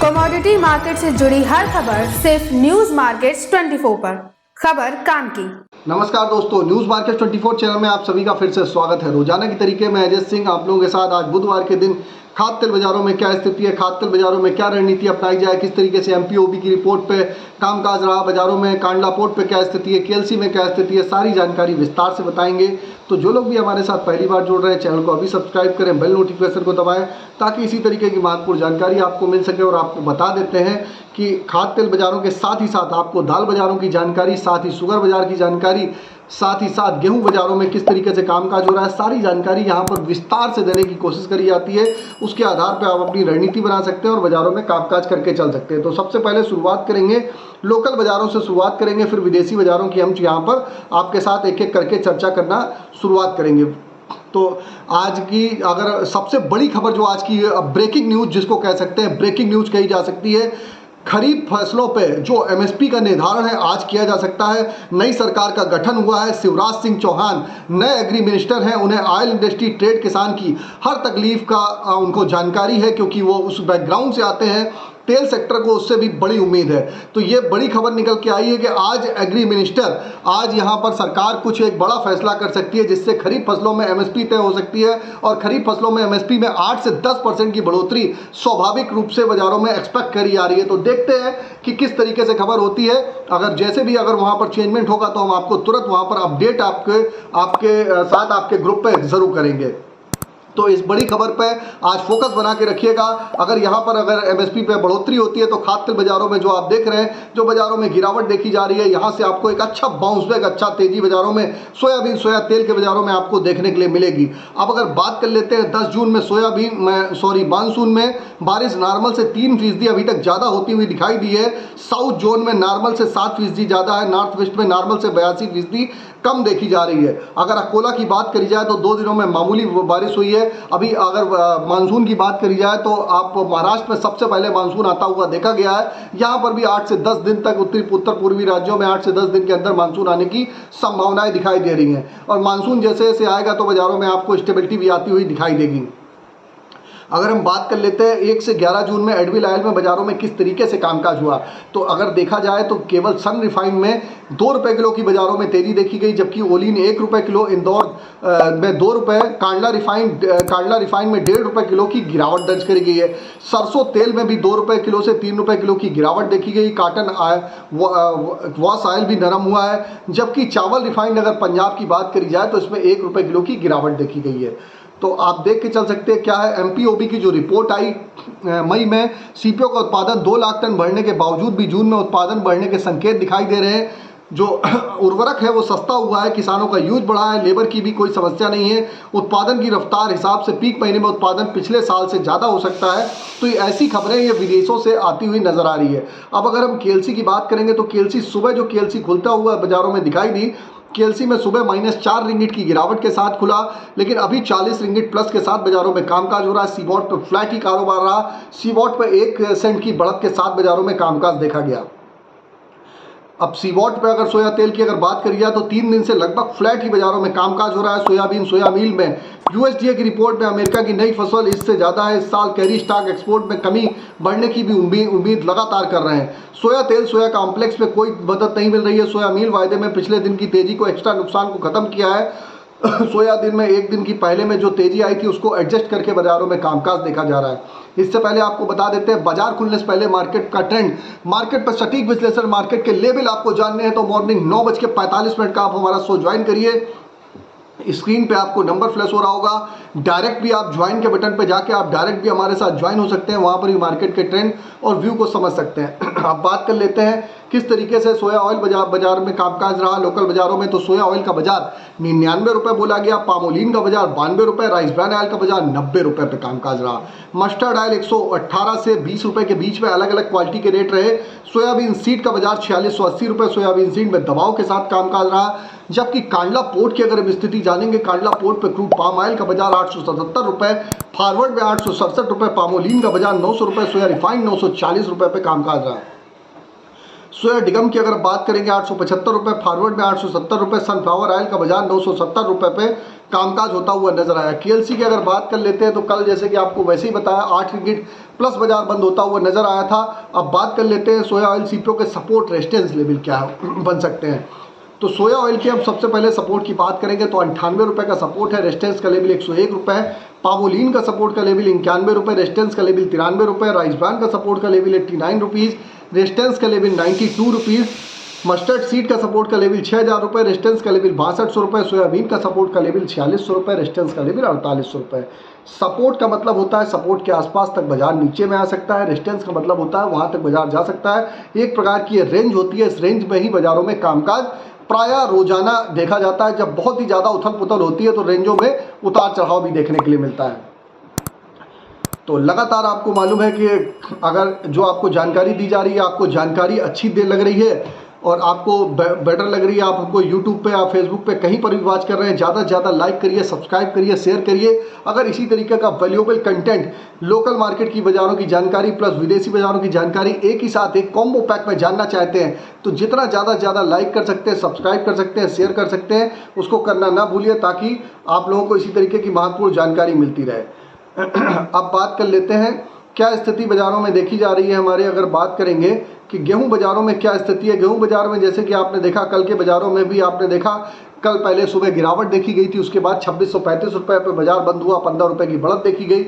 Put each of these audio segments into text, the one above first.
Commodity market से जुड़ी हर खबर सिर्फ न्यूज मार्केट्स 24 पर। खबर काम की। नमस्कार दोस्तों, न्यूज मार्केट 24 चैनल में आप सभी का फिर से स्वागत है। रोजाना की तरीके में अजय सिंह आप लोगों के साथ आज बुधवार के दिन खाद्य तेल बाजारों में क्या स्थिति है, खाद्य तेल बाजारों में क्या रणनीति अपनाई जाए, किस तरीके से एमपीओबी की रिपोर्ट पे कामकाज रहा, बाजारों में कांडला पोर्ट पे क्या स्थिति है, केएलसी में क्या स्थिति है, सारी जानकारी विस्तार से बताएंगे। तो जो लोग भी हमारे साथ पहली बार जुड़ रहे हैं, चैनल को अभी सब्सक्राइब करें, बेल नोटिफिकेशन को दबाएं ताकि इसी तरीके की महत्वपूर्ण जानकारी आपको मिल सके। और आपको बता देते हैं कि खाद्य तेल बाजारों के साथ ही साथ आपको दाल बाजारों की जानकारी, साथ ही शुगर बाजार की जानकारी, साथ ही साथ गेहूं बाजारों में किस तरीके से कामकाज हो रहा है, सारी जानकारी यहां पर विस्तार से देने की कोशिश करी जाती है। उसके आधार पर आप अपनी रणनीति बना सकते हैं और बाजारों में कामकाज करके चल सकते हैं। तो सबसे पहले शुरुआत करेंगे लोकल बाजारों से, शुरुआत करेंगे, फिर विदेशी बाजारों की हम यहाँ पर आपके साथ एक एक करके चर्चा करना शुरुआत करेंगे। तो आज की अगर सबसे बड़ी खबर जो आज की ब्रेकिंग न्यूज़ जिसको कह सकते हैं, ब्रेकिंग न्यूज़ कही जा सकती है, खरीफ फसलों पे जो एमएसपी का निर्धारण है आज किया जा सकता है। नई सरकार का गठन हुआ है, शिवराज सिंह चौहान नए एग्री मिनिस्टर हैं, उन्हें ऑयल इंडस्ट्री, ट्रेड, किसान की हर तकलीफ का उनको जानकारी है क्योंकि वो उस बैकग्राउंड से आते हैं। तेल सेक्टर को उससे भी बड़ी उम्मीद है। तो ये बड़ी खबर निकल के आई है कि आज एग्री मिनिस्टर, आज यहाँ पर सरकार कुछ एक बड़ा फैसला कर सकती है जिससे खरीफ फसलों में एमएसपी तय हो सकती है और खरीफ फसलों में एमएसपी में 8 से 10% की बढ़ोतरी स्वाभाविक रूप से बाजारों में एक्सपेक्ट करी जा रही है। तो देखते हैं कि किस तरीके से खबर होती है। अगर जैसे भी अगर वहाँ पर चेंजमेंट होगा तो हम आपको तुरंत वहाँ पर अपडेट आपके साथ आपके ग्रुप पर जरूर करेंगे। तो इस बड़ी खबर पे आज फोकस बना के रखिएगा। अगर यहाँ पर अगर एमएसपी पे बढ़ोतरी होती है तो खाद्य तेल बाजारों में जो आप देख रहे हैं, जो बाजारों में गिरावट देखी जा रही है, यहाँ से आपको एक अच्छा बाउंस बैक, अच्छा तेजी बाजारों में सोयाबीन, सोया तेल के बाजारों में आपको देखने के लिए मिलेगी। अब अगर बात कर लेते हैं 10 जून में मानसून में बारिश नॉर्मल से 3% अभी तक ज़्यादा होती हुई दिखाई दी है। साउथ जोन में नॉर्मल से 7% ज़्यादा है, नॉर्थ वेस्ट में नॉर्मल से 82% कम देखी जा रही है। अगर अकोला की बात करी जाए तो 2 दिनों में मामूली बारिश हुई है। अभी अगर मानसून की बात करी जाए तो आप महाराष्ट्र में सबसे पहले मानसून आता हुआ देखा गया है। यहाँ पर भी 8 से 10 दिन तक उत्तर पूर्वी राज्यों में 8 से 10 दिन के अंदर मानसून आने की संभावनाएं दिखाई दे रही हैं और मानसून जैसे जैसे आएगा तो बाजारों में आपको स्टेबिलिटी भी आती हुई दिखाई देगी। अगर हम बात कर लेते हैं 1 से 11 जून में एडविल ऑयल में बाजारों में किस तरीके से कामकाज हुआ, तो अगर देखा जाए तो केवल सन रिफाइन में 2 रुपये किलो की बाजारों में तेजी देखी गई, जबकि ओलिन 1 रुपये किलो, इंदौर में 2 रुपये, कांडला रिफाइन में 1.5 रुपये किलो की गिरावट दर्ज करी गई है। सरसों तेल में भी 2 रुपये किलो से 3 रुपये किलो की गिरावट देखी गई। कॉटन वॉश ऑयल भी नरम हुआ है, जबकि चावल रिफाइंड अगर पंजाब की बात करी जाए तो इसमें 1 रुपये किलो की गिरावट देखी गई है। तो आप देख के चल सकते हैं क्या है एमपीओबी की जो रिपोर्ट आई मई में, सीपीओ का उत्पादन 2 लाख टन बढ़ने के बावजूद भी जून में उत्पादन बढ़ने के संकेत दिखाई दे रहे हैं। जो उर्वरक है वो सस्ता हुआ है, किसानों का यूज बढ़ा है, लेबर की भी कोई समस्या नहीं है। उत्पादन की रफ्तार हिसाब से पीक महीने में उत्पादन पिछले साल से ज़्यादा हो सकता है। तो ये ऐसी खबरें ये विदेशों से आती हुई नजर आ रही है। अब अगर हम केएलसी की बात करेंगे तो केएलसी सुबह जो केएलसी खुलता हुआ बाजारों में दिखाई दी, केएलसी में सुबह -4 रिंगिट की गिरावट के साथ खुला, लेकिन अभी 40 रिंगिट प्लस के साथ बाजारों में कामकाज हो रहा है। सीबॉट पर फ्लैट ही कारोबार रहा, सीबॉट पर 1 सेंट की बढ़त के साथ बाजारों में कामकाज देखा गया। अब सीबॉट पे अगर सोया तेल की अगर बात करी जाए तो 3 दिन से लगभग फ्लैट ही बाजारों में कामकाज हो रहा है। सोयाबीन, सोया मील में यूएसडीए की रिपोर्ट में अमेरिका की नई फसल इससे ज़्यादा है। इस साल कैरी स्टॉक एक्सपोर्ट में कमी बढ़ने की भी उम्मीद लगातार कर रहे हैं। सोया तेल, सोया कॉम्प्लेक्स में कोई मदद नहीं मिल रही है। सोया मील वायदे में पिछले दिन की तेजी को, एक्स्ट्रा नुकसान को खत्म किया है। सोया दिन में 1 दिन की पहले में जो तेजी आई थी उसको एडजस्ट करके बाजारों में कामकाज देखा जा रहा है। इससे पहले आपको बता देते हैं बाजार खुलने से पहले मार्केट का ट्रेंड, मार्केट पर सटीक विश्लेषण, मार्केट के लेवल आपको जानने हैं तो मॉर्निंग 9:45 का आप हमारा शो ज्वाइन करिए। स्क्रीन पे आपको नंबर फ्लैश हो रहा होगा, डायरेक्ट भी आप ज्वाइन के बटन पे जाके आप डायरेक्ट भी हमारे साथ ज्वाइन हो सकते हैं, वहाँ पर भी मार्केट के ट्रेंड और व्यू को समझ सकते हैं। अब बात कर लेते हैं किस तरीके से सोया ऑयल बाजार में कामकाज रहा लोकल बाजारों में। तो सोया ऑयल का बाजार 99 रुपये बोला गया, पामोलिन का बाजार 92 रुपये, राइस ब्रान ऑयल का बाजार 90 रुपये पे कामकाज रहा। मस्टर्ड ऑयल 118 से 20 रुपये के बीच में अलग अलग क्वालिटी के रेट रहे। सोयाबीन सीड का बाजार 4680 रुपये, सोयाबीन सीड में दबाव के साथ कामकाज रहा। जबकि कांडला पोर्ट की अगर हम स्थिति जानेंगे, कांडला पोर्ट पे क्रूड पाम ऑयल का बाजार 877 रुपये, फॉरवर्ड में 867 रुपये, पामोलिन का बाजार 900 रुपये, सोया रिफाइंड 940 रुपये पे कामकाज रहा। सोया डिगम की अगर बात करेंगे 875 रुपये, फॉरवर्ड में 870 रुपये, सनफ्लावर ऑयल का बाजार 970 रुपये पे कामकाज होता हुआ नजर आया। केएलसी की अगर बात कर लेते हैं तो कल जैसे कि आपको वैसे ही बताया 8 टिकट प्लस बाजार बंद होता हुआ नजर आया था। अब बात कर लेते हैं सोया ऑयल सीपीओ के सपोर्ट रेजिस्टेंस लेवल क्या बन सकते हैं। तो सोया ऑयल की हम सबसे पहले सपोर्ट की बात करेंगे तो 98 रुपये का सपोर्ट है, रेजिस्टेंस का लेवल 101 रुपये है। पावोलीन का सपोर्ट का लेवल 91 रुपये, रेजिस्टेंस का लेवल 93 रुपये। राइस ब्रांड का सपोर्ट का लेवल 89 रुपीज़, रेजिस्टेंस का लेवल 92 रुपीज़। मस्टर्ड सीड का सपोर्ट का लेवल 6000 रुपये, रेजिस्टेंस का लेवल 6200 रुपये। सोयाबीन का सपोर्ट का लेवल 4600 रुपये, रेजिस्टेंस का लेवल 4800 रुपये। सपोर्ट का मतलब होता है सपोर्ट के आसपास तक बाजार नीचे में आ सकता है, रेजिस्टेंस का मतलब होता है वहां तक बाजार जा सकता है। एक प्रकार की ये रेंज होती है, इस रेंज में ही बाजारों में कामकाज प्रायः रोजाना देखा जाता है। जब बहुत ही ज़्यादा उथल पुथल होती है तो रेंजों में उतार चढ़ाव भी देखने के लिए मिलता है। तो लगातार आपको मालूम है कि अगर जो आपको जानकारी दी जा रही है, आपको जानकारी अच्छी दे लग रही है और आपको बेटर लग रही है, आप हमको यूट्यूब पे या फेसबुक पे कहीं पर भी वॉच कर रहे हैं, ज़्यादा से ज़्यादा लाइक करिए, सब्सक्राइब करिए, शेयर करिए। अगर इसी तरीके का वैल्यूएबल कंटेंट लोकल मार्केट की बाज़ारों की जानकारी प्लस विदेशी बाज़ारों की जानकारी एक ही साथ एक कॉम्बो पैक में जानना चाहते हैं तो जितना ज़्यादा से ज़्यादा लाइक कर सकते हैं, सब्सक्राइब कर सकते हैं, शेयर कर सकते हैं, उसको करना ना भूलिए ताकि आप लोगों को इसी तरीके की महत्वपूर्ण जानकारी मिलती रहे। अब बात कर लेते हैं क्या स्थिति बाज़ारों में देखी जा रही है हमारे। अगर बात करेंगे कि गेहूं बाज़ारों में क्या स्थिति है, गेहूं बाज़ार में जैसे कि आपने देखा कल के बाज़ारों में भी आपने देखा कल पहले सुबह गिरावट देखी गई थी, उसके बाद 2635 रुपये पर बाजार बंद हुआ, 15 रुपये की बढ़त देखी गई।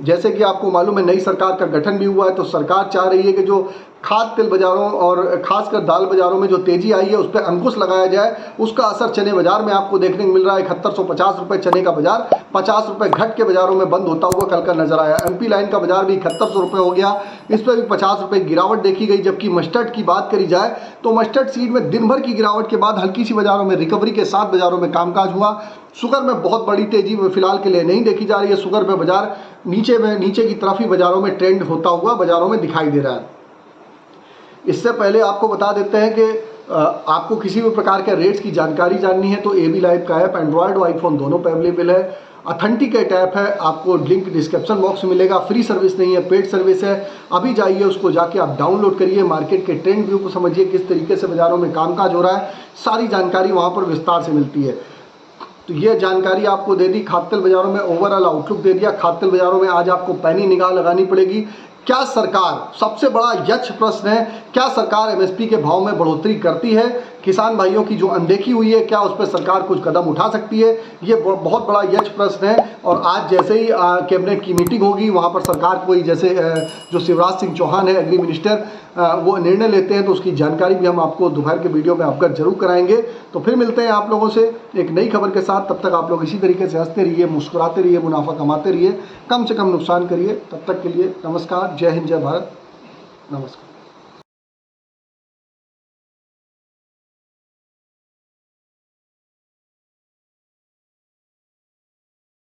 जैसे कि आपको मालूम है नई सरकार का गठन भी हुआ है तो सरकार चाह रही है कि जो खाद्य तेल बाज़ारों और खासकर दाल बाज़ारों में जो तेज़ी आई है उस पर अंकुश लगाया जाए। उसका असर चने बाज़ार में आपको देखने को मिल रहा है। 7150 रुपये चने का बाज़ार 50 रुपये घट के बाज़ारों में बंद होता हुआ कल का नजर आया। एमपी लाइन का बाज़ार भी 7100 रुपये हो गया, इस पर भी 50 रुपये गिरावट देखी गई। जबकि मस्टर्ड की बात करी जाए तो मस्टर्ड सीड में दिन भर की गिरावट के बाद हल्की सी बाज़ारों में रिकवरी के साथ बाज़ारों में कामकाज हुआ। शुगर में बहुत बड़ी तेज़ी फिलहाल के लिए नहीं देखी जा रही है। शुगर में बाज़ार नीचे की तरफ ही बाज़ारों में ट्रेंड होता हुआ बाज़ारों में दिखाई दे रहा है। इससे पहले आपको बता देते हैं कि आपको किसी भी प्रकार के रेट्स की जानकारी जाननी है तो AB लाइव का ऐप एंड्रॉयड और आईफोन दोनों पर अवेलेबल है। ऑथेंटिकेट ऐप है, आपको लिंक डिस्क्रिप्शन बॉक्स में मिलेगा। फ्री सर्विस नहीं है, पेड सर्विस है। अभी जाइए उसको जाके आप डाउनलोड करिए, मार्केट के ट्रेंड व्यू को समझिए, किस तरीके से बाज़ारों में कामकाज हो रहा है, सारी जानकारी वहाँ पर विस्तार से मिलती है। तो ये जानकारी आपको दे दी, खाद्य तेल बाज़ारों में ओवरऑल आउटलुक दे दिया। खाद्य तेल बाज़ारों में आज आपको पैनी निगाह लगानी पड़ेगी। क्या सरकार, सबसे बड़ा यक्ष प्रश्न है, क्या सरकार MSP के भाव में बढ़ोतरी करती है? किसान भाइयों की जो अनदेखी हुई है क्या उस पर सरकार कुछ कदम उठा सकती है? ये बहुत बड़ा यक्ष प्रश्न है। और आज जैसे ही कैबिनेट की मीटिंग होगी वहाँ पर सरकार कोई जैसे जो शिवराज सिंह चौहान है एग्री मिनिस्टर, वो निर्णय लेते हैं तो उसकी जानकारी भी हम आपको दोपहर के वीडियो में अवगत जरूर कराएंगे। तो फिर मिलते हैं आप लोगों से एक नई खबर के साथ। तब तक आप लोग इसी तरीके से हंसते रहिए, मुस्कुराते रहिए, मुनाफा कमाते रहिए, कम से कम नुकसान करिए। तब तक के लिए नमस्कार, जय हिंद, जय भारत, नमस्कार।